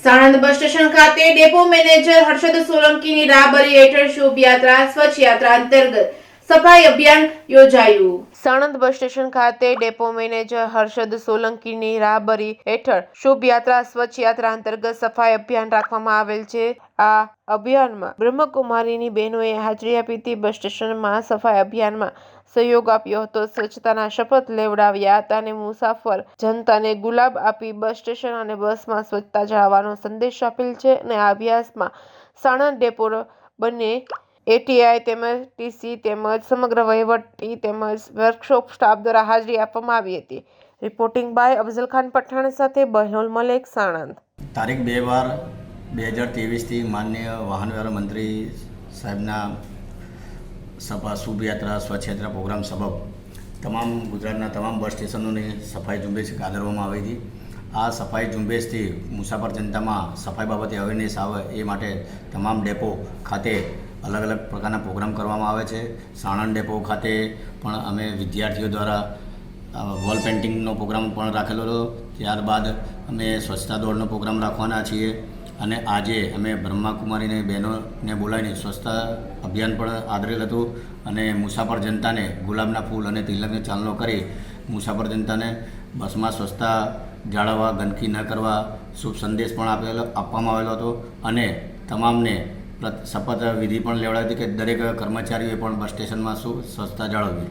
Sanand bus station ખાતે depot manager Harshad સોલંકીની રાહબરી હેઠળ શોભાયાત્રા સ્વચ્છ યાત્રા અંતર્ગત સફાઈ અભિયાન યોજાયું। સાણંદ બસ સ્ટેશન ખાતે ડેપો મેનેજર હર્ષદ સોલંકીની રાહબરી હેઠળ શોભાયાત્રા સ્વચ્છ યાત્રા અંતર્ગત સફાઈ અભિયાન રાખવામાં આવેલ છે। આ અભિયાનમાં બ્રહ્મકુમારીની બહેનોએ હાજરી આપી હતી। બસ સ્ટેશનમાં સફાઈ અભિયાનમાં સહયોગ આપ્યો હતો। સ્વચ્છતાના શપથ લેવડાવ્યા હતા અને મુસાફર જનતાને ગુલાબ આપી બસ સ્ટેશન અને બસમાં સ્વચ્છતા જાળવવાનો સંદેશ આપેલ છે। અને આ અભ્યાસમાં સાણંદ ડેપો બંને એટીઆઈ તેમજ ટીસી તેમજ સમગ્ર વહીવટી તેમજ વર્કશોપ સ્ટાફ દ્વારા હાજરી આપવામાં આવી હતી। રિપોર્ટિંગ બાય અફઝલ ખાન પઠાણ સાથે બહલોલ મલેક, સાણંદ। તારીખ 2/12/2023 માનનીય વાહન વ્યવહાર મંત્રી સાહેબના શુભયાત્રા સ્વચ્છ યાત્રા પ્રોગ્રામ સબબ તમામ ગુજરાતના તમામ બસ સ્ટેશનોની સફાઈ ઝુંબેશ આદરવામાં આવી હતી। આ સફાઈ ઝુંબેશથી મુસાફર જનતામાં સફાઈ બાબતે અવેરનેસ આવે એ માટે તમામ ડેપો ખાતે અલગ અલગ પ્રકારના પ્રોગ્રામ કરવામાં આવે છે। સાણંદ ડેપો ખાતે પણ અમે વિદ્યાર્થીઓ દ્વારા વોલ પેઇન્ટિંગનો પ્રોગ્રામ પણ રાખેલો હતો। ત્યારબાદ અમે સ્વચ્છતા દોડનો પ્રોગ્રામ રાખવાના છીએ અને આજે અમે બ્રહ્માકુમારીની બહેનોને બોલાવીને સ્વચ્છતા અભિયાન પણ આદરેલ હતું અને મુસાફર જનતાને ગુલાબના ફૂલ અને તિલકની ચાલનો કરી મુસાફર જનતાને બસમાં સ્વચ્છતા જાળવવા, ગંદકી ન કરવા શુભ સંદેશ પણ આપવામાં આવેલો હતો અને તમામને શપથ વિધિ પણ લેવડાવી હતી કે દરેક કર્મચારીઓએ પણ બસ સ્ટેશનમાં સ્વચ્છતા જાળવવી।